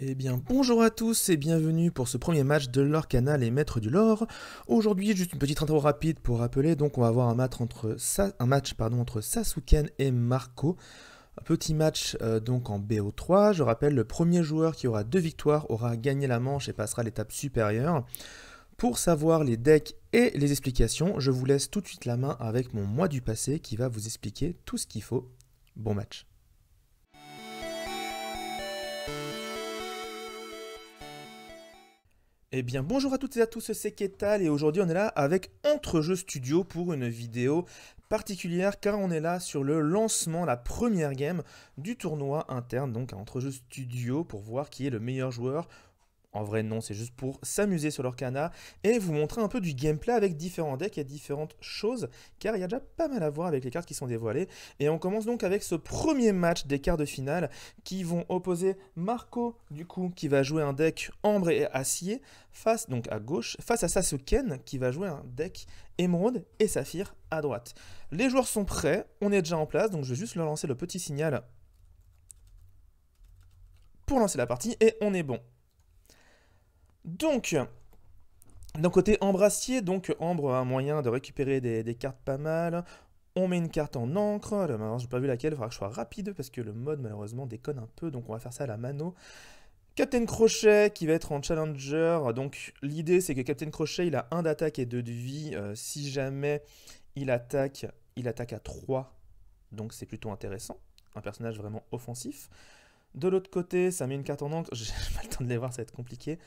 Eh bien, bonjour à tous et bienvenue pour ce premier match de Lorcana, les maîtres du lore. Aujourd'hui, juste une petite intro rapide pour rappeler, donc on va avoir un match entre Sasuken et Marco. Un petit match donc en BO3. Je rappelle, le premier joueur qui aura 2 victoires aura gagné la manche et passera à l'étape supérieure. Pour savoir les decks et les explications, je vous laisse tout de suite la main avec mon moi du passé qui va vous expliquer tout ce qu'il faut. Bon match. Eh bien, bonjour à toutes et à tous, c'est Ketal et aujourd'hui on est là avec Entrejeux Studio pour une vidéo particulière car on est là sur le lancement, la première game du tournoi interne, donc à Entrejeux Studio pour voir qui est le meilleur joueur. En vrai, non, c'est juste pour s'amuser sur l'Orcana et vous montrer un peu du gameplay avec différents decks et différentes choses, car il y a déjà pas mal à voir avec les cartes qui sont dévoilées. Et on commence donc avec ce premier match des quarts de finale qui vont opposer Marco, du coup, qui va jouer un deck ambre et acier, donc à gauche, face à Sasuken, qui va jouer un deck émeraude et saphir à droite. Les joueurs sont prêts, on est déjà en place, donc je vais juste leur lancer le petit signal pour lancer la partie et on est bon. Donc, d'un côté embrassier, donc Ambre a un moyen de récupérer des cartes pas mal. On met une carte en encre. Maintenant, j'ai pas vu laquelle, il faudra que je sois rapide parce que le mode malheureusement déconne un peu, donc on va faire ça à la mano. Captain Crochet qui va être en challenger. Donc l'idée c'est que Captain Crochet il a 1 d'attaque et 2 de vie. Si jamais il attaque à 3. Donc c'est plutôt intéressant. Un personnage vraiment offensif. De l'autre côté, ça met une carte en encre. J'ai pas le temps de les voir, ça va être compliqué.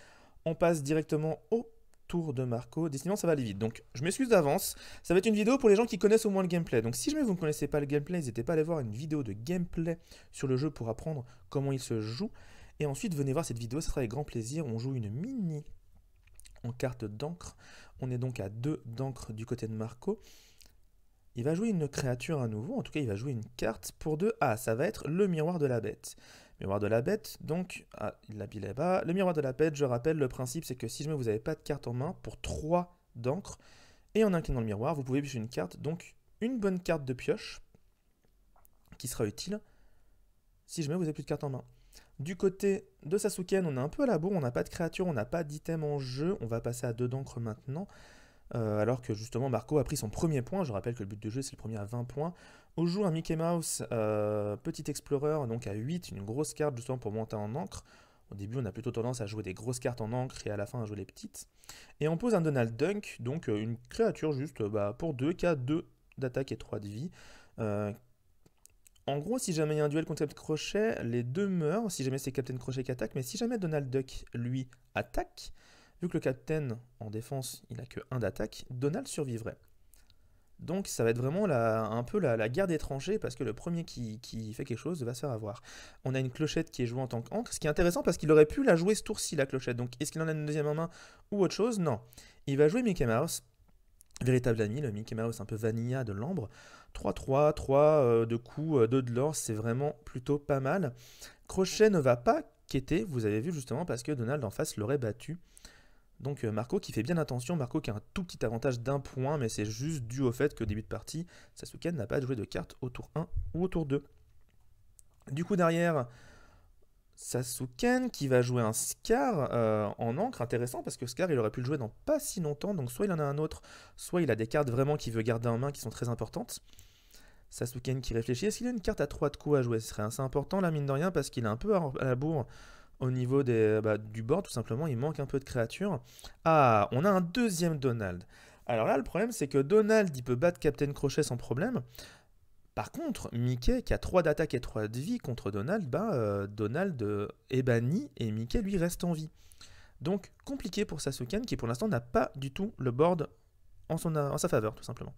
On passe directement au tour de Marco. Décidément, ça va aller vite. Donc, je m'excuse d'avance. Ça va être une vidéo pour les gens qui connaissent au moins le gameplay. Donc, si jamais vous ne connaissez pas le gameplay, n'hésitez pas à aller voir une vidéo de gameplay sur le jeu pour apprendre comment il se joue. Et ensuite, venez voir cette vidéo, ça sera avec grand plaisir. On joue une mini en carte d'encre. On est donc à 2 d'encre du côté de Marco. Il va jouer une créature à nouveau, en tout cas il va jouer une carte pour 2. Ah, ça va être le miroir de la bête. Miroir de la bête, donc, il l'a pilé bas. Le miroir de la bête, je rappelle, le principe c'est que si jamais vous n'avez pas de carte en main, pour 3 d'encre, et en inclinant le miroir, vous pouvez piocher une carte, donc une bonne carte de pioche, qui sera utile, si jamais vous n'avez plus de carte en main. Du côté de Sasuken, on est un peu à la bourre, on n'a pas de créature, on n'a pas d'item en jeu, on va passer à 2 d'encre maintenant. Alors que justement Marco a pris son premier point. Je rappelle que le but de jeu c'est le premier à 20 points. On joue un Mickey Mouse Petit Explorer, donc à 8, une grosse carte justement pour monter en encre. Au début on a plutôt tendance à jouer des grosses cartes en encre et à la fin à jouer les petites. Et on pose un Donald Duck, donc une créature juste pour 2, qui a 2 d'attaque et 3 de vie. En gros, si jamais il y a un duel contre Captain Crochet, les deux meurent, si jamais c'est Captain Crochet qui attaque, mais si jamais Donald Duck, lui, attaque, vu que le Captain, en défense, il n'a que 1 d'attaque, Donald survivrait. Donc ça va être vraiment un peu la guerre des tranchées, parce que le premier qui fait quelque chose va se faire avoir. On a une clochette qui est jouée en tant qu'encre, ce qui est intéressant parce qu'il aurait pu la jouer ce tour-ci, la clochette. Donc est-ce qu'il en a une deuxième en main ou autre chose? Non. Il va jouer Mickey Mouse, véritable ami, le Mickey Mouse un peu vanilla de l'ambre. 3-3, 3 de coups, 2 de l'or, c'est vraiment plutôt pas mal. Crochet ne va pas quêter, vous avez vu justement, parce que Donald en face l'aurait battu. Donc Marco qui fait bien attention, Marco qui a un tout petit avantage d'1 point, mais c'est juste dû au fait que début de partie, Sasuken n'a pas joué de carte au tour 1 ou au tour 2. Du coup derrière, Sasuken qui va jouer un Scar en encre, intéressant parce que Scar il aurait pu le jouer dans pas si longtemps, donc soit il en a un autre, soit il a des cartes vraiment qu'il veut garder en main qui sont très importantes. Sasuken qui réfléchit, est-ce qu'il a une carte à 3 de coups à jouer? Ce serait assez important là mine de rien parce qu'il est un peu à la bourre au niveau du board tout simplement, il manque un peu de créatures. Ah, on a un deuxième Donald. Alors là le problème c'est que Donald il peut battre Captain Crochet sans problème. Par contre, Mickey, qui a 3 d'attaque et 3 de vie contre Donald, Donald est banni et Mickey, lui, reste en vie. Donc, compliqué pour Sasuken, qui pour l'instant n'a pas du tout le board en sa faveur, tout simplement.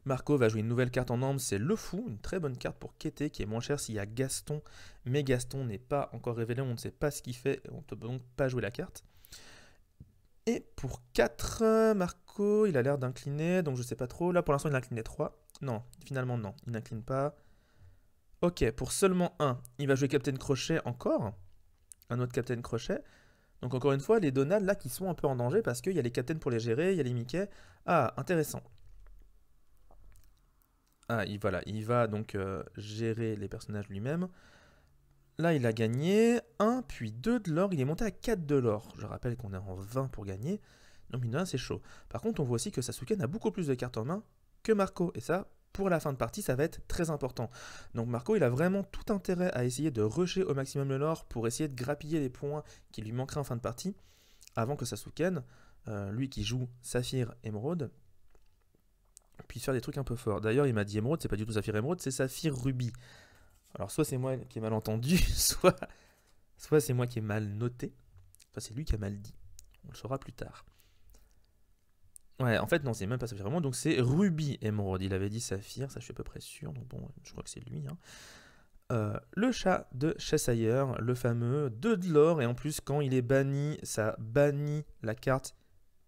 Marco va jouer une nouvelle carte en ambre, c'est le fou, une très bonne carte pour quêter, qui est moins chère s'il y a Gaston, mais Gaston n'est pas encore révélé, on ne sait pas ce qu'il fait, on ne peut donc pas jouer la carte. Et pour 4, Marco, il a l'air d'incliner, donc je sais pas trop. Là, pour l'instant, il a incliné 3. Non, finalement, non, il n'incline pas. Ok, pour seulement 1, il va jouer Captain Crochet encore. Un autre Captain Crochet. Donc encore une fois, les Donald là qui sont un peu en danger parce qu'il y a les Captains pour les gérer, il y a les Mickey. Ah, intéressant. Ah, il va donc gérer les personnages lui-même. Là, il a gagné 1, puis 2 de l'or. Il est monté à 4 de l'or. Je rappelle qu'on est en 20 pour gagner. Donc, mine de rien, c'est chaud. Par contre, on voit aussi que Sasuke a beaucoup plus de cartes en main que Marco. Et ça, pour la fin de partie, ça va être très important. Donc, Marco, il a vraiment tout intérêt à essayer de rusher au maximum le l'or pour essayer de grappiller les points qui lui manqueraient en fin de partie avant que Sasuke, lui qui joue Saphir Émeraude, puisse faire des trucs un peu forts. D'ailleurs, il m'a dit Émeraude, c'est pas du tout Saphir Émeraude, c'est Saphir Rubis. Alors, soit c'est moi qui ai mal entendu, soit c'est moi qui ai mal noté, soit c'est lui qui a mal dit. On le saura plus tard. Ouais, en fait, non, c'est même pas Saphir Émeraude, donc c'est Rubis Émeraude. Il avait dit Saphir, ça je suis à peu près sûr, donc bon, je crois que c'est lui. Le chat de Cheshire, le fameux 2 de l'or, et en plus, quand il est banni, ça bannit la carte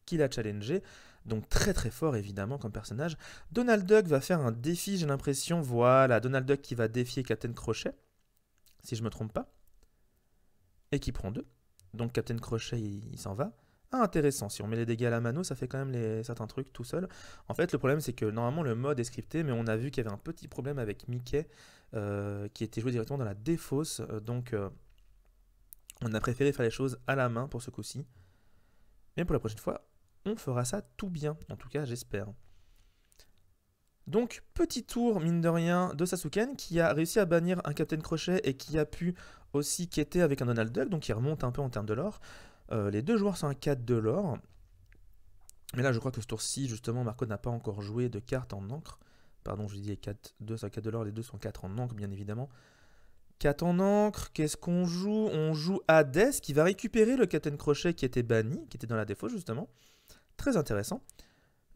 qu'il a challengée. Donc très très fort évidemment comme personnage. Donald Duck va faire un défi, j'ai l'impression. Voilà, Donald Duck qui va défier Captain Crochet, si je me trompe pas. Et qui prend 2. Donc Captain Crochet, il s'en va. Ah, intéressant, si on met les dégâts à la mano, ça fait quand même certains trucs tout seul. En fait, le problème, c'est que normalement, le mode est scripté, mais on a vu qu'il y avait un petit problème avec Mickey, qui était joué directement dans la défausse. Donc, on a préféré faire les choses à la main pour ce coup-ci. Mais pour la prochaine fois, on fera ça tout bien. En tout cas, j'espère. Donc, petit tour, mine de rien, de Sasuken, qui a réussi à bannir un Captain Crochet et qui a pu aussi quêter avec un Donald Duck, donc il remonte un peu en termes de lore. Les deux joueurs sont à 4 de l'or. Mais là, je crois que ce tour-ci, justement, Marco n'a pas encore joué de cartes en encre. Pardon, je dis 4, 2 sont 4 de l'or, les deux sont 4 en encre, bien évidemment. 4 en encre, qu'est-ce qu'on joue? On joue Hades, qui va récupérer le Captain Crochet qui était banni, qui était dans la défaut, justement. Très intéressant.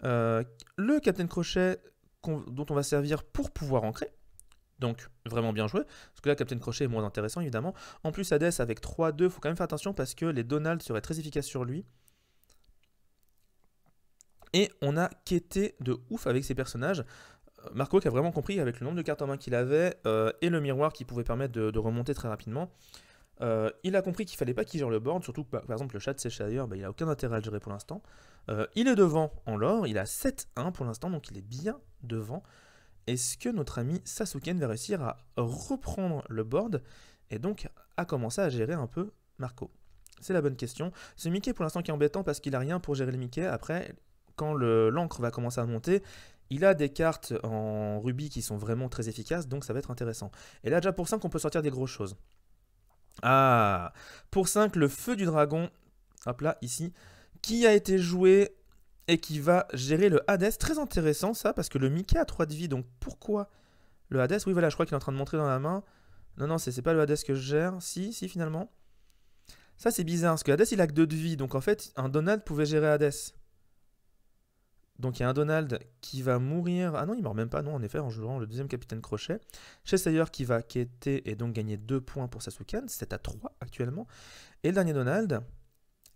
Le Captain Crochet dont on va servir pour pouvoir ancrer. Donc, vraiment bien joué. Parce que là, Captain Crochet est moins intéressant, évidemment. En plus, Hades, avec 3-2, il faut quand même faire attention parce que les Donald seraient très efficaces sur lui. Et on a quêté de ouf avec ces personnages. Marco qui a vraiment compris avec le nombre de cartes en main qu'il avait et le miroir qui pouvait permettre de remonter très rapidement. Il a compris qu'il fallait pas qu'il gère le board, surtout que par exemple le chat de Cheshire, il n'a aucun intérêt à le gérer pour l'instant. Il est devant en lore, il a 7-1 pour l'instant, donc il est bien devant. Est-ce que notre ami Sasuken va réussir à reprendre le board et donc à commencer à gérer un peu Marco? C'est la bonne question. C'est Mickey pour l'instant qui est embêtant parce qu'il n'a rien pour gérer le Mickey. Après, quand l'encre va commencer à monter, il a des cartes en rubis qui sont vraiment très efficaces, donc ça va être intéressant. Et là, déjà pour 5, on peut sortir des grosses choses. Ah, pour 5, le feu du dragon, hop là, ici, qui a été joué et qui va gérer le Hades. Très intéressant ça, parce que le Mickey a 3 de vie, donc pourquoi le Hades? Oui, voilà, je crois qu'il est en train de montrer dans la main. Non, non, c'est pas le Hades que je gère. Si, finalement. Ça, c'est bizarre, parce que Hades, il a que 2 de vie, donc en fait, un Donald pouvait gérer Hades. Donc il y a un Donald qui va mourir. Ah non, il meurt même pas, non, en effet, en jouant le deuxième Capitaine Crochet. Cheshire qui va quêter et donc gagner 2 points pour Sasuke, 7-3 actuellement. Et le dernier Donald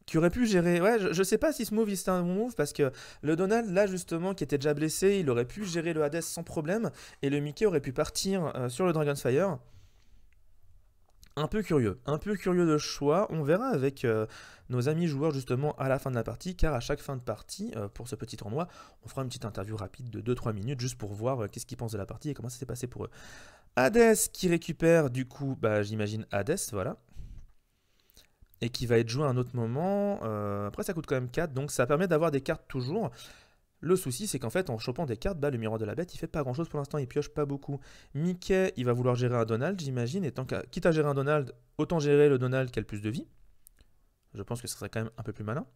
qui aurait pu gérer. Ouais, je sais pas si ce move c'était un bon move parce que le Donald, là justement, qui était déjà blessé, il aurait pu gérer le Hades sans problème et le Mickey aurait pu partir sur le Dragon's Fire. Un peu curieux de choix. On verra avec nos amis joueurs justement à la fin de la partie, car à chaque fin de partie, pour ce petit tournoi, on fera une petite interview rapide de 2-3 minutes juste pour voir qu'est-ce qu'ils pensent de la partie et comment ça s'est passé pour eux. Hades qui récupère du coup, j'imagine Hades, voilà. Et qui va être joué à un autre moment. Après ça coûte quand même 4, donc ça permet d'avoir des cartes toujours. Le souci, c'est qu'en fait, en chopant des cartes, le miroir de la bête, il fait pas grand chose pour l'instant, il pioche pas beaucoup. Mickey, il va vouloir gérer un Donald, j'imagine, et quitte à gérer un Donald, autant gérer le Donald qui a le plus de vie. Je pense que ce serait quand même un peu plus malin.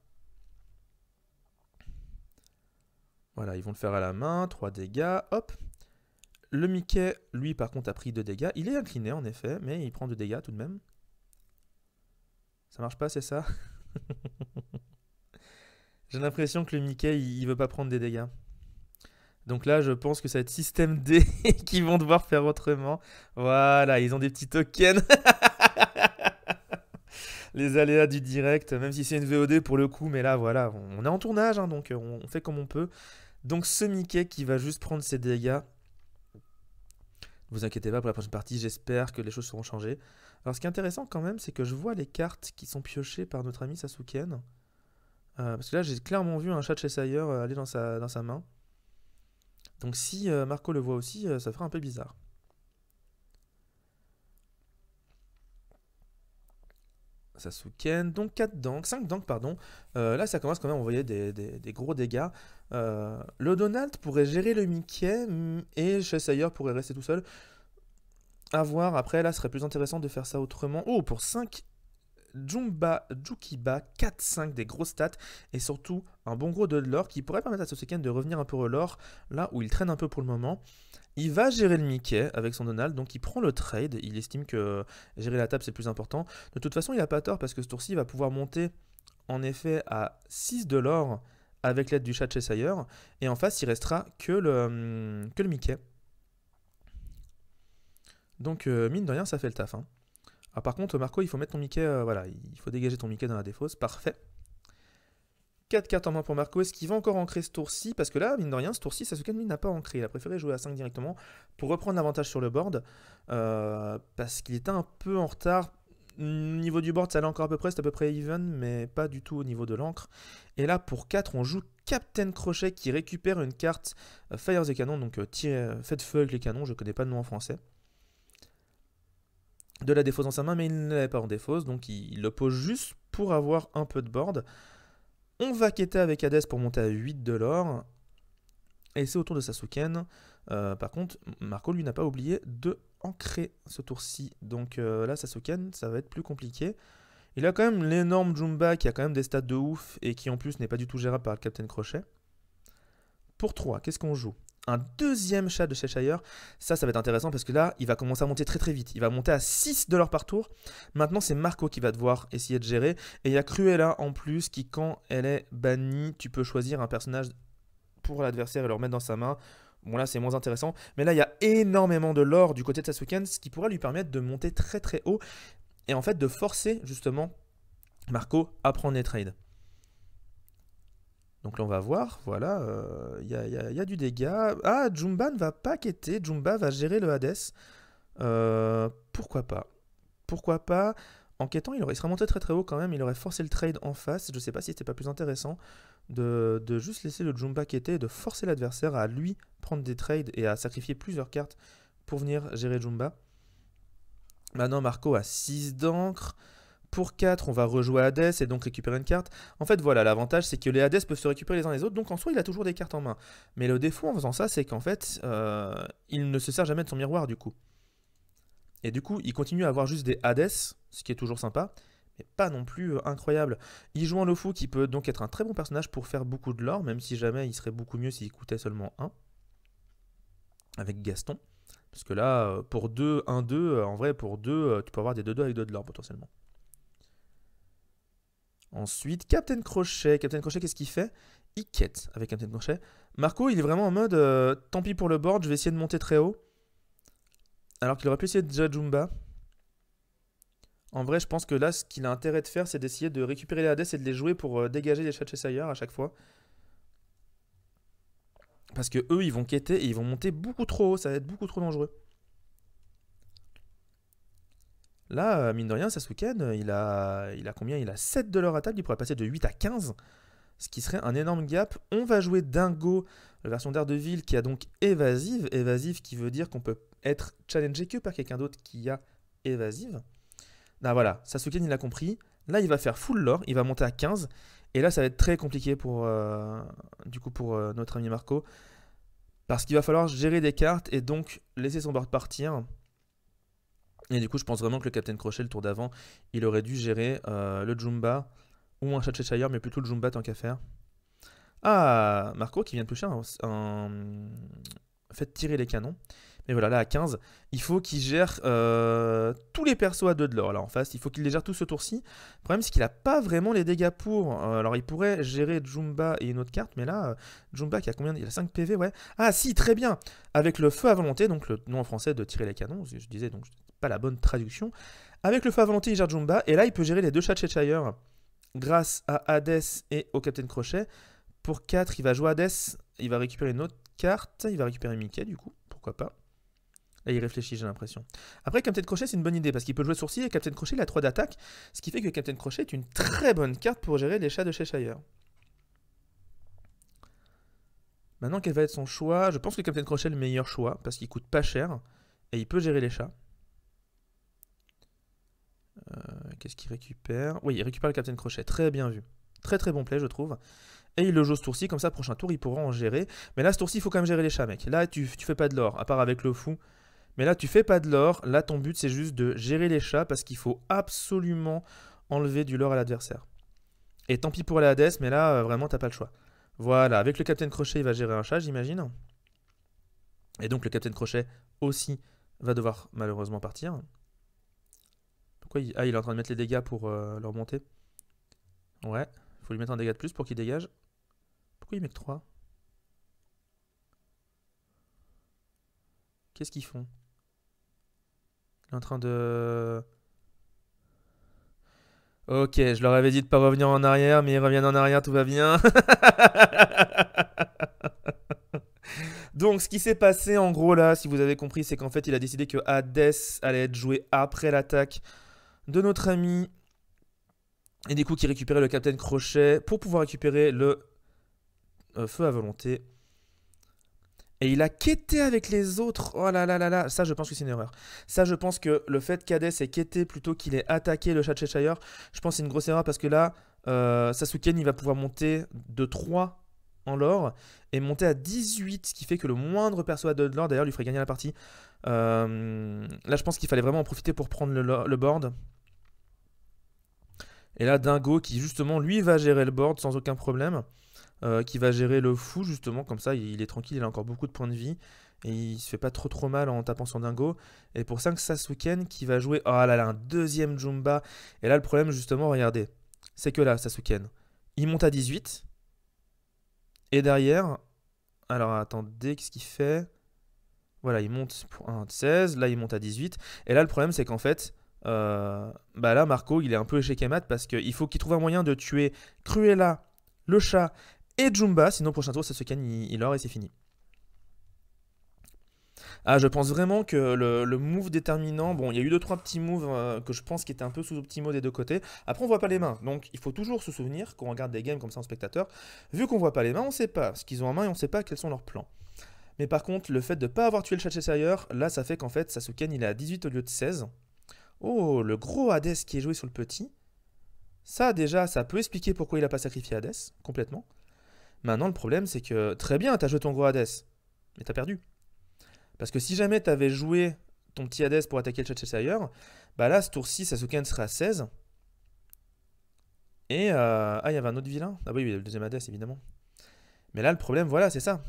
Voilà, ils vont le faire à la main, 3 dégâts, hop. Le Mickey, lui, par contre, a pris 2 dégâts. Il est incliné, en effet, mais il prend 2 dégâts tout de même. Ça marche pas, c'est ça? J'ai l'impression que le Mickey, il veut pas prendre des dégâts. Donc là, je pense que ça va être système D qui vont devoir faire autrement. Voilà, ils ont des petits tokens. Les aléas du direct, même si c'est une VOD pour le coup, mais là, voilà, on est en tournage, donc on fait comme on peut. Donc ce Mickey qui va juste prendre ses dégâts. Ne vous inquiétez pas pour la prochaine partie, j'espère que les choses seront changées. Alors ce qui est intéressant quand même, c'est que je vois les cartes qui sont piochées par notre ami Sasuken. Parce que là, j'ai clairement vu un chat de Cheshire aller dans sa main. Donc si Marco le voit aussi, ça fera un peu bizarre. Sasuken, donc 4 danks, 5 danks, pardon. Là, ça commence quand même à envoyer des gros dégâts. Le Donald pourrait gérer le Mickey et Cheshire pourrait rester tout seul. À voir, après, là, ce serait plus intéressant de faire ça autrement. Oh, pour 5 Jumba, Jukiba, 4-5, des grosses stats, et surtout un bon gros de l'or qui pourrait permettre à Sasuken de revenir un peu au lore, là où il traîne un peu pour le moment. Il va gérer le Mickey avec son Donald, donc il prend le trade, il estime que gérer la table c'est plus important. De toute façon, il n'a pas tort parce que ce tour-ci, il va pouvoir monter en effet à 6 de l'or avec l'aide du chat Cheshire, et en face, il restera que le Mickey. Donc, mine de rien, ça fait le taf. Hein. Ah, par contre, Marco, il faut mettre ton Mickey, voilà, il faut dégager ton Mickey dans la défausse, parfait. 4 cartes en main pour Marco, est-ce qu'il va encore ancrer ce tour-ci? Parce que là, mine de rien, ce tour-ci, Sasuke lui n'a pas ancré, il a préféré jouer à 5 directement pour reprendre l'avantage sur le board, parce qu'il était un peu en retard. Niveau du board, ça allait encore à peu près, c'était à peu près even, mais pas du tout au niveau de l'encre. Et là, pour 4, on joue Captain Crochet qui récupère une carte Fire the Cannon, donc faites feu avec les canons, je connais pas le nom en français. De la défausse dans sa main, mais il ne l'avait pas en défausse, donc il le pose juste pour avoir un peu de board. On va quitter avec Hades pour monter à 8 de l'or. Et c'est au tour de Sasuken. Par contre, Marco, lui, n'a pas oublié de ancrer ce tour-ci. Donc là, Sasuken, ça va être plus compliqué. Il a quand même l'énorme Jumba qui a quand même des stats de ouf et qui en plus n'est pas du tout gérable par le Captain Crochet. Pour 3, qu'est-ce qu'on joue? Un deuxième chat de Cheshire, ça va être intéressant parce que là, il va commencer à monter très très vite. Il va monter à 6 de l'or par tour. Maintenant, c'est Marco qui va devoir essayer de gérer. Et il y a Cruella en plus qui, quand elle est bannie, tu peux choisir un personnage pour l'adversaire et le remettre dans sa main. Bon, là, c'est moins intéressant. Mais là, il y a énormément de l'or du côté de Sasuken, ce qui pourrait lui permettre de monter très très haut. Et en fait, de forcer justement Marco à prendre les trades. Donc là, on va voir, voilà, il y a du dégât. Ah, Jumba ne va pas quitter, Jumba va gérer le Hades. Pourquoi pas? Pourquoi pas? En quêtant, il serait monté très très haut quand même, il aurait forcé le trade en face. Je sais pas si c'était pas plus intéressant de juste laisser le Jumba quitter et de forcer l'adversaire à lui prendre des trades et à sacrifier plusieurs cartes pour venir gérer Jumba. Maintenant, Marco a 6 d'encre. Pour 4, on va rejouer Hades et donc récupérer une carte. En fait, voilà, l'avantage, c'est que les Hades peuvent se récupérer les uns les autres, donc en soi, il a toujours des cartes en main. Mais le défaut en faisant ça, c'est qu'en fait, il ne se sert jamais de son miroir, du coup. Et du coup, il continue à avoir juste des Hades, ce qui est toujours sympa, mais pas non plus incroyable. Il joue un Lofu qui peut donc être un très bon personnage pour faire beaucoup de lore, même si jamais il serait beaucoup mieux s'il coûtait seulement 1. Avec Gaston. Parce que là, pour 2, 1-2, en vrai, pour 2, tu peux avoir des 2-2 avec 2 de l'or potentiellement. Ensuite, Captain Crochet. Captain Crochet, qu'est-ce qu'il fait? Il quête avec Captain Crochet. Marco, il est vraiment en mode tant pis pour le board, je vais essayer de monter très haut. Alors qu'il aurait pu essayer de gérer Jumba. En vrai, je pense que là, ce qu'il a intérêt de faire, c'est d'essayer de récupérer les Hades et de les jouer pour dégager les chats Cheshire à chaque fois. Parce que eux, ils vont quêter et ils vont monter beaucoup trop haut, ça va être beaucoup trop dangereux. Là, mine de rien, Sasuken, il a combien? Il a 7 de l'or à table, il pourrait passer de 8 à 15, ce qui serait un énorme gap. On va jouer Dingo, la version d'Ardeville, qui a donc évasive. Évasive qui veut dire qu'on peut être challengé que par quelqu'un d'autre qui a évasive. Ah voilà, Sasuken, il a compris. Là, il va faire full lore, il va monter à 15. Et là, ça va être très compliqué pour, notre ami Marco. Parce qu'il va falloir gérer des cartes et donc laisser son board partir. Et du coup, je pense vraiment que le Captain Crochet, le tour d'avant, il aurait dû gérer le Jumba ou un chat Cheshire, mais plutôt le Jumba tant qu'à faire. Ah, Marco qui vient de toucher un fait tirer les canons. Mais voilà, là à 15, il faut qu'il gère tous les persos à 2 de l'or là en face. Il faut qu'il les gère tous ce tour-ci. Le problème, c'est qu'il n'a pas vraiment les dégâts pour. Alors, il pourrait gérer Jumba et une autre carte, mais là, Jumba qui a combien? Il a 5 PV, ouais. Ah, si, très bien. Avec le feu à volonté, donc le nom en français de tirer les canons, je disais donc pas la bonne traduction. Avec le feu à volonté, il gère Jumba. Et là, il peut gérer les 2 chats Cheshire grâce à Hades et au Captain Crochet. Pour 4, il va jouer Hades. Il va récupérer une autre carte. Il va récupérer Mickey, du coup. Pourquoi pas? Là, il réfléchit, j'ai l'impression. Après, Captain Crochet, c'est une bonne idée parce qu'il peut jouer sourcil et Captain Crochet, il a 3 d'attaque. Ce qui fait que Captain Crochet est une très bonne carte pour gérer les chats de Cheshire. Maintenant, quel va être son choix? Je pense que Captain Crochet est le meilleur choix parce qu'il coûte pas cher et il peut gérer les chats. qu'est-ce qu'il récupère? Oui, il récupère le Captain Crochet, très bien vu. Très très bon play, je trouve. Et il le joue ce tour-ci, comme ça, prochain tour, il pourra en gérer. Mais là, ce tour-ci, il faut quand même gérer les chats, mec. Là, tu fais pas de l'or, à part avec le fou. Mais là, tu fais pas de l'or. Là, ton but, c'est juste de gérer les chats, parce qu'il faut absolument enlever du lore à l'adversaire. Et tant pis pour la Hades, mais là, vraiment, t'as pas le choix. Voilà, avec le Captain Crochet, il va gérer un chat, j'imagine. Et donc, le Captain Crochet aussi va devoir malheureusement partir. Pourquoi il... Ah, il est en train de mettre les dégâts pour le remonter. Ouais, faut lui mettre un dégât de plus pour qu'il dégage. Pourquoi il met que 3? Qu'est-ce qu'ils font? Il est en train de... Ok, je leur avais dit de pas revenir en arrière, mais ils reviennent en arrière, tout va bien. Donc, ce qui s'est passé en gros là, si vous avez compris, c'est qu'en fait, il a décidé que Hades allait être joué après l'attaque de notre ami. Et du coup, qui récupérait le Captain Crochet pour pouvoir récupérer le feu à volonté. Et il a quêté avec les autres. Oh là là là là. Ça, je pense que c'est une erreur. Ça, je pense que le fait qu'Hades ait quêté plutôt qu'il ait attaqué le chat de Cheshire, je pense que c'est une grosse erreur parce que là, Sasuken, il va pouvoir monter de 3 en lore et monter à 18, ce qui fait que le moindre perso à 2 de lore, d'ailleurs, lui ferait gagner la partie. Là, je pense qu'il fallait vraiment en profiter pour prendre le board. Et là, Dingo, qui justement, lui, va gérer le board sans aucun problème. Qui va gérer le fou justement, comme ça il est tranquille, il a encore beaucoup de points de vie et il se fait pas trop mal en tapant son dingo. Et pour 5 Sasuken qui va jouer, oh là là, un deuxième Jumba. Et là le problème justement, regardez, c'est que là Sasuken, il monte à 18 et derrière, alors attendez, qu'est-ce qu'il fait? Voilà, il monte pour un 16, là il monte à 18 et là le problème c'est qu'en fait bah là Marco il est un peu échec et mat parce qu'il faut qu'il trouve un moyen de tuer Cruella, le chat et Jumba, sinon prochain tour Sasuken il aura et c'est fini. Ah, je pense vraiment que le move déterminant, bon il y a eu 2-3 petits moves que je pense qui étaient un peu sous-optimaux des deux côtés. Après on voit pas les mains, donc il faut toujours se souvenir qu'on regarde des games comme ça en spectateur. Vu qu'on voit pas les mains, on sait pas ce qu'ils ont en main et on sait pas quels sont leurs plans. Mais par contre le fait de pas avoir tué le chat de Cheshire, là ça fait qu'en fait Sasuken il est à 18 au lieu de 16. Oh, le gros Hades qui est joué sur le petit. Ça déjà ça peut expliquer pourquoi il a pas sacrifié Hades, complètement. Maintenant, le problème, c'est que très bien, t'as joué ton gros Hades, mais t'as perdu. Parce que si jamais t'avais joué ton petit Hades pour attaquer le chat de Cheshire, bah là, ce tour-ci, Sasuken serait à 16. Et ah, il y avait un autre vilain. Ah oui, le deuxième Hades, évidemment. Mais là, le problème, voilà, c'est ça.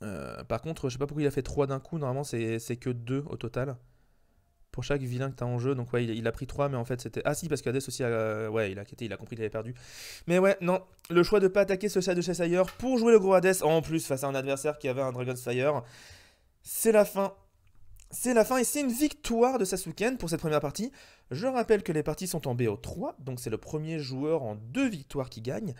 Par contre, je sais pas pourquoi il a fait 3 d'un coup. Normalement, c'est que 2 au total. Pour chaque vilain que tu as en jeu. Donc ouais, il a pris 3, mais en fait c'était... Ah si, parce qu'Hades aussi, ouais, il a quitté, il a compris qu'il avait perdu. Mais ouais, non, le choix de pas attaquer ce chat de Cheshire pour jouer le gros Hades, en plus face à un adversaire qui avait un Dragon's Fire, c'est la fin. C'est la fin et c'est une victoire de Sasuken pour cette première partie. Je rappelle que les parties sont en BO3, donc c'est le premier joueur en 2 victoires qui gagne.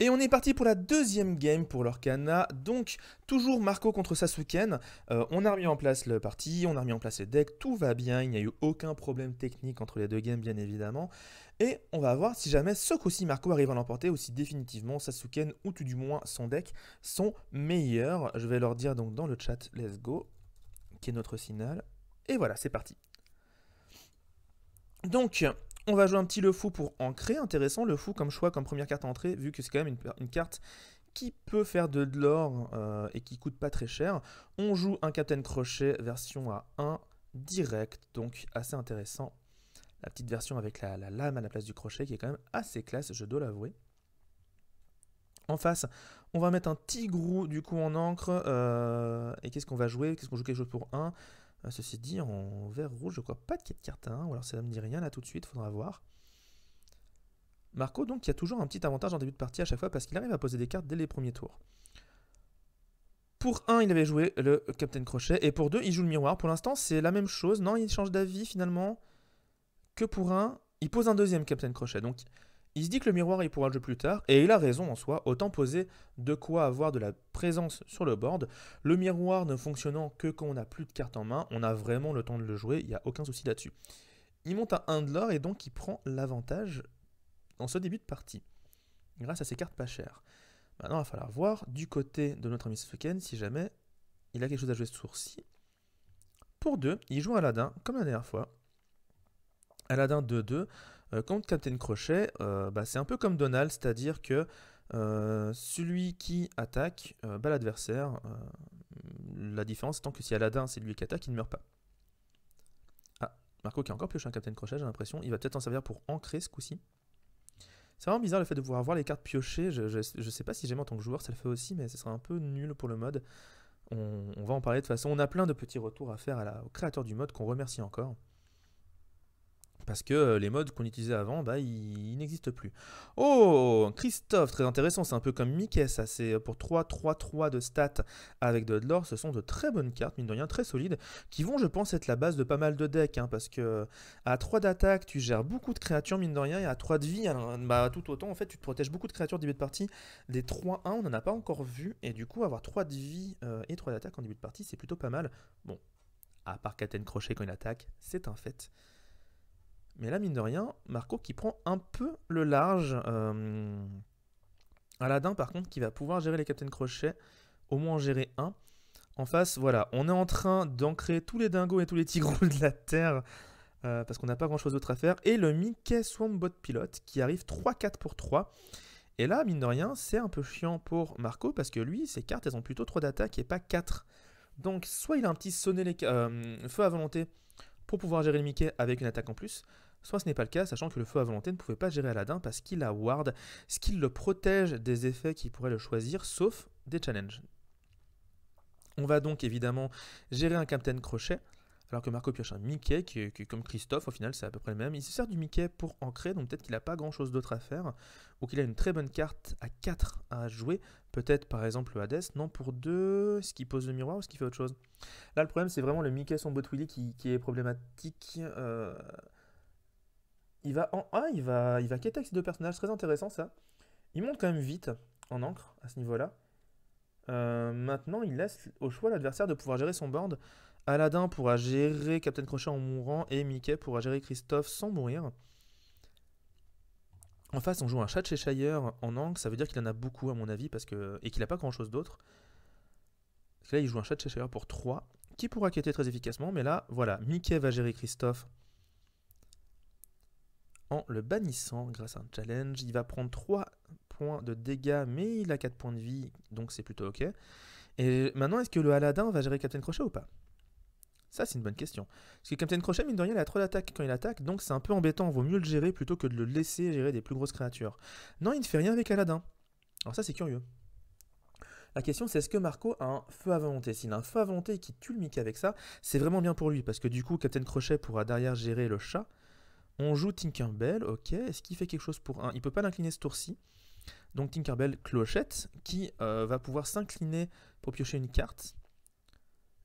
Et on est parti pour la deuxième game pour l'Orcana. Donc, toujours Marco contre Sasuken. On a remis en place le parti, on a remis en place les decks, tout va bien. Il n'y a eu aucun problème technique entre les deux games, bien évidemment. Et on va voir si jamais ce coup-ci Marco arrive à l'emporter ou si définitivement Sasuken ou tout du moins son deck sont meilleurs. Je vais leur dire donc dans le chat, let's go, qui est notre signal. Et voilà, c'est parti. Donc, on va jouer un petit le fou pour ancrer. Intéressant, le fou comme choix, comme première carte à entrer, vu que c'est quand même une carte qui peut faire de l'or et qui coûte pas très cher. On joue un Captain Crochet version à 1 direct, donc assez intéressant. La petite version avec la lame à la place du crochet qui est quand même assez classe, je dois l'avouer. En face, on va mettre un Tigrou du coup en encre. Et qu'est-ce qu'on va jouer? Qu'est-ce qu'on joue quelque chose pour 1? Ceci dit, en vert rouge, je crois pas de 4 cartes à 1, ou alors ça ne me dit rien là tout de suite, faudra voir. Marco, donc, il y a toujours un petit avantage en début de partie à chaque fois parce qu'il arrive à poser des cartes dès les premiers tours. Pour 1, il avait joué le Captain Crochet, et pour 2, il joue le miroir. Pour l'instant, c'est la même chose. Non, il change d'avis finalement. Que pour 1, il pose un deuxième Captain Crochet. Donc, il se dit que le miroir, il pourra le jouer plus tard, et il a raison en soi, autant poser de quoi avoir de la présence sur le board. Le miroir ne fonctionnant que quand on n'a plus de cartes en main, on a vraiment le temps de le jouer, il n'y a aucun souci là-dessus. Il monte à 1 de l'or et donc il prend l'avantage dans ce début de partie, grâce à ses cartes pas chères. Maintenant, il va falloir voir du côté de notre ami Sfuken si jamais il a quelque chose à jouer ce tour-ci. Pour 2, il joue Aladdin, comme la dernière fois. Aladdin 2-2. Contre Captain Crochet, c'est un peu comme Donald, c'est-à-dire que celui qui attaque bat l'adversaire. La différence étant que si Aladdin c'est lui qui attaque, il ne meurt pas. Ah, Marco qui a encore pioché un Captain Crochet, j'ai l'impression. Il va peut-être en servir pour ancrer ce coup-ci. C'est vraiment bizarre le fait de pouvoir voir les cartes piochées. Je sais pas si j'aime en tant que joueur, ça le fait aussi, mais ce sera un peu nul pour le mode. On va en parler de toute façon. On a plein de petits retours à faire au créateur du mode qu'on remercie encore. Parce que les modes qu'on utilisait avant, ils n'existent plus. Oh, Christophe, très intéressant, c'est un peu comme Mickey, ça, c'est pour 3 de stats avec de l'or, ce sont de très bonnes cartes, mine de rien, très solides, qui vont, je pense, être la base de pas mal de decks, parce que à 3 d'attaque, tu gères beaucoup de créatures, mine de rien, et à 3 de vie, tout autant, en fait, tu te protèges beaucoup de créatures début de partie. Les 3-1, on n'en a pas encore vu, et du coup, avoir 3 de vie et 3 d'attaque en début de partie, c'est plutôt pas mal. Bon, à part Captain Crochet quand il attaque, c'est un fait. Mais là, mine de rien, Marco qui prend un peu le large. Aladdin, par contre, qui va pouvoir gérer les Captain Crochet, au moins en gérer un. En face, voilà, on est en train d'ancrer tous les dingos et tous les tigrous de la Terre, parce qu'on n'a pas grand-chose d'autre à faire. Et le Mickey Swampbot Pilote, qui arrive 3-4 pour 3. Et là, mine de rien, c'est un peu chiant pour Marco, parce que lui, ses cartes, elles ont plutôt 3 d'attaque et pas 4. Donc, soit il a un petit sonnet feu à volonté pour pouvoir gérer le Mickey avec une attaque en plus, soit ce n'est pas le cas, sachant que le feu à volonté ne pouvait pas gérer Aladdin parce qu'il a ward, ce qui le protège des effets qui pourraient le choisir, sauf des challenges. On va donc évidemment gérer un Captain Crochet, alors que Marco pioche un Mickey, qui comme Christophe, au final c'est à peu près le même. Il se sert du Mickey pour ancrer, donc peut-être qu'il n'a pas grand chose d'autre à faire, ou qu'il a une très bonne carte à 4 à jouer, peut-être par exemple le Hades, non pour 2, est-ce qu'il pose le miroir ou est-ce qu'il fait autre chose? Là le problème c'est vraiment le Mickey son bot Willy qui est problématique. Il va quêter avec ces deux personnages, très intéressant ça. Il monte quand même vite en encre à ce niveau-là. Maintenant, il laisse au choix l'adversaire de pouvoir gérer son board. Aladdin pourra gérer Captain Crochet en mourant et Mickey pourra gérer Christophe sans mourir. En face, on joue un chat chez Cheshire en encre, ça veut dire qu'il en a beaucoup à mon avis et qu'il n'a pas grand-chose d'autre. Là, il joue un chat chez Cheshire pour 3, qui pourra quêter très efficacement, mais là, voilà, Mickey va gérer Christophe en le bannissant grâce à un challenge. Il va prendre 3 points de dégâts, mais il a 4 points de vie, donc c'est plutôt ok. Et maintenant, est-ce que le Aladdin va gérer Captain Crochet ou pas? Ça, c'est une bonne question. Parce que Captain Crochet, mine de rien, il a 3 d'attaque quand il attaque, donc c'est un peu embêtant. Vaut mieux le gérer plutôt que de le laisser gérer des plus grosses créatures. Non, il ne fait rien avec Aladdin. Alors ça, c'est curieux. La question, c'est est-ce que Marco a un feu à volonté? S'il a un feu à volonté et qu'il tue le Mickey avec ça, c'est vraiment bien pour lui, parce que du coup, Captain Crochet pourra derrière gérer le chat. On joue Tinkerbell, ok. Est-ce qu'il fait quelque chose pour 1? Il ne peut pas l'incliner ce tour-ci. Donc Tinkerbell Clochette, qui va pouvoir s'incliner pour piocher une carte.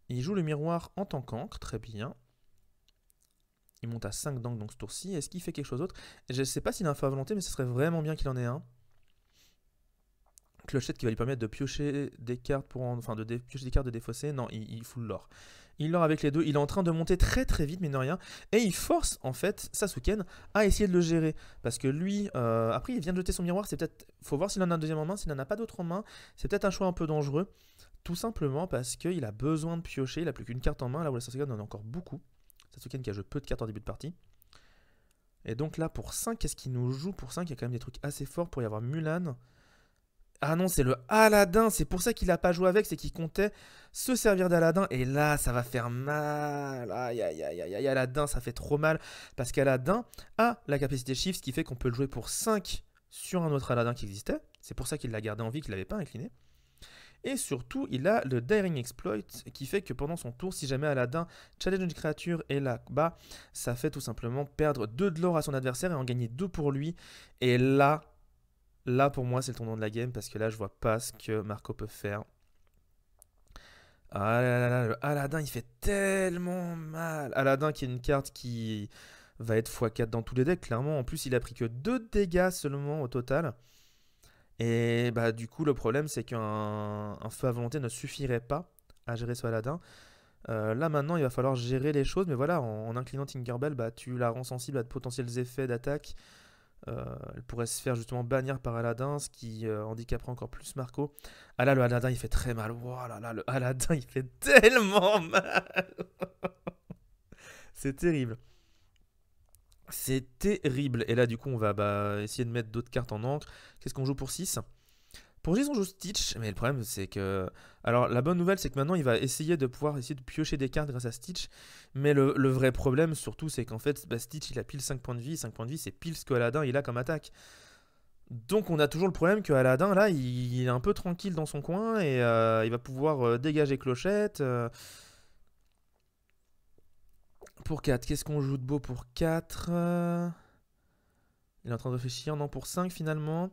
Il joue le miroir en tant qu'encre, très bien. Il monte à 5 d'encre donc ce tour-ci. Est-ce qu'il fait quelque chose d'autre? Je ne sais pas s'il a un feu à volonté, mais ce serait vraiment bien qu'il en ait un. Clochette qui va lui permettre de piocher des cartes piocher des cartes de défausser. Non, il fout l'or. Il l'or avec les deux. Il est en train de monter très très vite, mine de rien. Et il force en fait Sasuken à essayer de le gérer. Parce que lui, après il vient de jeter son miroir. C'est peut-être. Faut voir s'il en a un deuxième en main. S'il n'en a pas d'autre en main, c'est peut-être un choix un peu dangereux. Tout simplement parce qu'il a besoin de piocher. Il n'a plus qu'une carte en main. Là où la Sasuken en a encore beaucoup. Sasuken qui a joué peu de cartes en début de partie. Et donc là pour 5, qu'est-ce qu'il nous joue? Pour 5, il y a quand même des trucs assez forts pour y avoir Mulan. Ah non, c'est le Aladdin, c'est pour ça qu'il n'a pas joué avec, c'est qu'il comptait se servir d'Aladdin. Et là, ça va faire mal. Aïe, aïe, aïe, aïe, aïe, Aladdin, ça fait trop mal. Parce qu'Aladdin a la capacité shift, ce qui fait qu'on peut le jouer pour 5 sur un autre Aladdin qui existait. C'est pour ça qu'il l'a gardé en vie, qu'il ne l'avait pas incliné. Et surtout, il a le Daring Exploit, qui fait que pendant son tour, si jamais Aladdin challenge une créature et là-bas, ça fait tout simplement perdre 2 de l'or à son adversaire et en gagner 2 pour lui. Et là, pour moi, c'est le tournant de la game parce que là, je vois pas ce que Marco peut faire. Ah là là là, le Aladdin, il fait tellement mal. Aladdin qui est une carte qui va être x4 dans tous les decks, clairement. En plus, il a pris que 2 dégâts seulement au total. Et bah du coup, le problème, c'est qu'un feu à volonté ne suffirait pas à gérer ce Aladdin. Là, maintenant, il va falloir gérer les choses. Mais voilà, en inclinant Tinkerbell, bah, tu la rends sensible à de potentiels effets d'attaque. Elle pourrait se faire justement bannir par Aladdin, ce qui handicapera encore plus Marco. Ah là, le Aladdin, il fait très mal. Oh là là, le Aladdin, il fait tellement mal. C'est terrible. C'est terrible. Et là, du coup, on va essayer de mettre d'autres cartes en encre. Qu'est-ce qu'on joue pour 6? Pour 10, on joue Stitch. Mais le problème, c'est que... Alors, la bonne nouvelle, c'est que maintenant, il va essayer de pouvoir essayer de piocher des cartes grâce à Stitch. Mais le vrai problème, surtout, c'est qu'en fait, Stitch, il a pile 5 points de vie. 5 points de vie, c'est pile ce que Aladdin, il a comme attaque. Donc, on a toujours le problème que Aladdin, là, il est un peu tranquille dans son coin. Et il va pouvoir dégager Clochette. Pour 4, qu'est-ce qu'on joue de beau pour 4? Il est en train de réfléchir. Non, pour 5 finalement.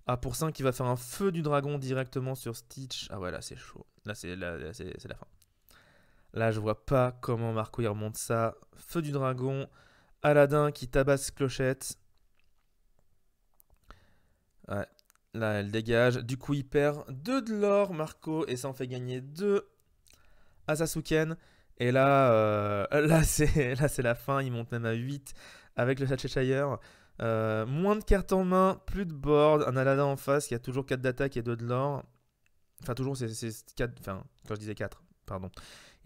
Ah, pour 5, il va faire un feu du dragon directement sur Stitch. Ah ouais, là c'est chaud. Là c'est la fin. Là, je vois pas comment Marco il remonte ça. Feu du dragon. Aladdin qui tabasse Clochette. Ouais. Là, elle dégage. Du coup, il perd 2 de l'or, Marco. Et ça en fait gagner 2 à Sasuken. Et là, là c'est la fin. Il monte même à 8 avec le Cheshire. Moins de cartes en main, plus de board. Un Aladdin en face qui a toujours 4 d'attaque et 2 de l'or. Enfin, toujours c'est 4. Enfin, quand je disais 4, pardon.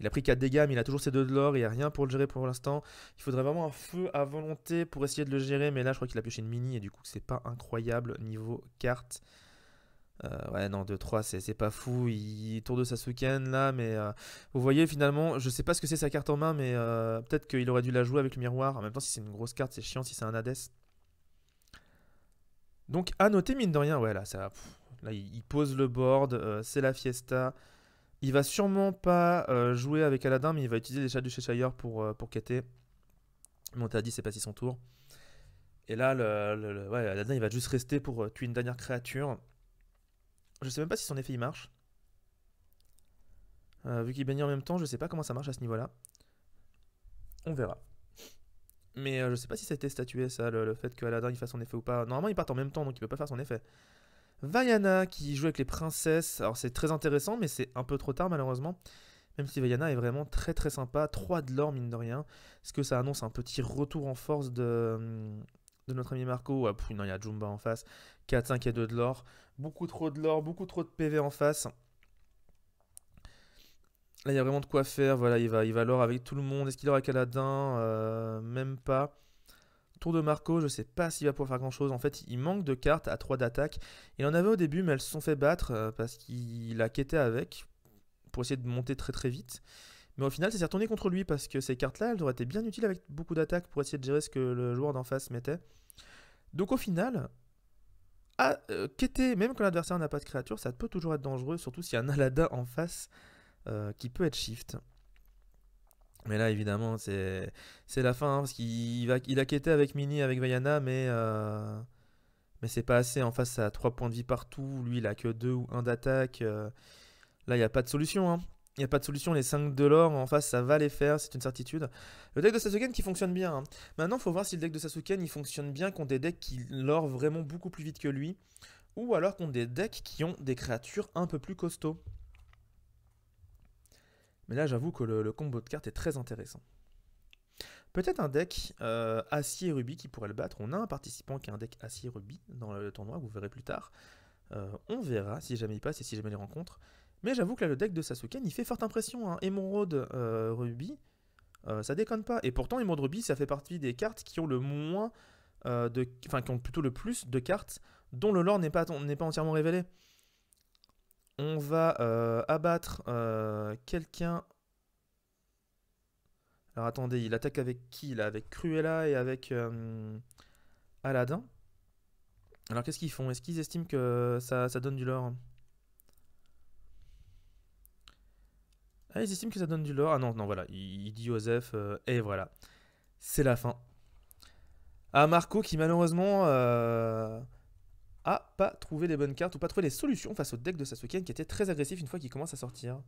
Il a pris 4 dégâts, mais il a toujours ses 2 de l'or. Il n'y a rien pour le gérer pour l'instant. Il faudrait vraiment un feu à volonté pour essayer de le gérer. Mais là, je crois qu'il a pioché une mini. Et du coup, c'est pas incroyable niveau carte. Ouais, non, 2-3, c'est pas fou. Il tourne de Sasuken là, mais vous voyez finalement, je sais pas ce que c'est sa carte en main, mais peut-être qu'il aurait dû la jouer avec le miroir. En même temps, si c'est une grosse carte, c'est chiant si c'est un Hades. Donc, à noter, mine de rien, ouais, là, ça, là il pose le board, c'est la fiesta. Il va sûrement pas jouer avec Aladdin, mais il va utiliser les chats du Cheshire pour quêter. Monter à 10, c'est pas si son tour. Et là, ouais, Aladdin, il va juste rester pour tuer une dernière créature. Je sais même pas si son effet il marche. Vu qu'il baigne en même temps, je sais pas comment ça marche à ce niveau-là. On verra. Mais je sais pas si ça a été statué, ça, le fait que Aladdin il fasse son effet ou pas. Normalement, ils partent en même temps, donc il peut pas faire son effet. Vaiana qui joue avec les princesses. Alors, c'est très intéressant, mais c'est un peu trop tard, malheureusement. Même si Vaiana est vraiment très très sympa. 3 de l'or, mine de rien. Est-ce que ça annonce un petit retour en force de notre ami Marco? Non, il y a Jumba en face. 4, 5 et 2 de l'or. Beaucoup trop de l'or, beaucoup trop de PV en face. Là, il y a vraiment de quoi faire. Voilà, il va l'or avec tout le monde. Est-ce qu'il aura avec Aladdin? Même pas. Tour de Marco, je sais pas s'il va pouvoir faire grand chose. En fait, il manque de cartes à 3 d'attaque. Il en avait au début, mais elles se sont fait battre parce qu'il a quêté avec pour essayer de monter très très vite. Mais au final, ça s'est retourné contre lui parce que ces cartes-là, elles auraient été bien utiles avec beaucoup d'attaque pour essayer de gérer ce que le joueur d'en face mettait. Donc au final, quêter, même quand l'adversaire n'a pas de créature, ça peut toujours être dangereux, surtout s'il y a un Aladdin en face qui peut être shift. Mais là, évidemment, c'est la fin, hein, parce qu'il a quêté avec Mini, avec Vaiana, mais c'est pas assez. En face, ça a 3 points de vie partout. Lui, il a que 2 ou 1 d'attaque. Là, il n'y a pas de solution. Hein. Il n'y a pas de solution. Les 5 de l'or, en face, ça va les faire, c'est une certitude. Le deck de Sasuken qui fonctionne bien. Hein. Maintenant, il faut voir si le deck de Sasuken il fonctionne bien contre des decks qui l'or vraiment beaucoup plus vite que lui, ou alors contre des decks qui ont des créatures un peu plus costauds. Mais là, j'avoue que le combo de cartes est très intéressant. Peut-être un deck acier et rubis qui pourrait le battre. On a un participant qui a un deck acier et rubis dans le tournoi, vous verrez plus tard. On verra si jamais il passe et si jamais il rencontre. Mais j'avoue que là, le deck de Sasuken, il fait forte impression. Hein. Émeraude rubis, ça déconne pas. Et pourtant, Émeraude rubis, ça fait partie des cartes qui ont le moins enfin, qui ont plutôt le plus de cartes dont le lore n'est pas entièrement révélé. On va abattre quelqu'un. Alors attendez, il attaque avec qui là? Avec Cruella et avec Aladdin. Alors qu'est-ce qu'ils font? Est-ce qu'ils estiment que ça donne du lore? Ah, ils estiment que ça donne du lore. Ah non, non, voilà. Il dit Joseph. Et voilà. C'est la fin. Ah, Marco qui malheureusement a pas trouvé les bonnes cartes ou pas trouvé les solutions face au deck de Sasuken qui était très agressif une fois qu'il commence à sortir.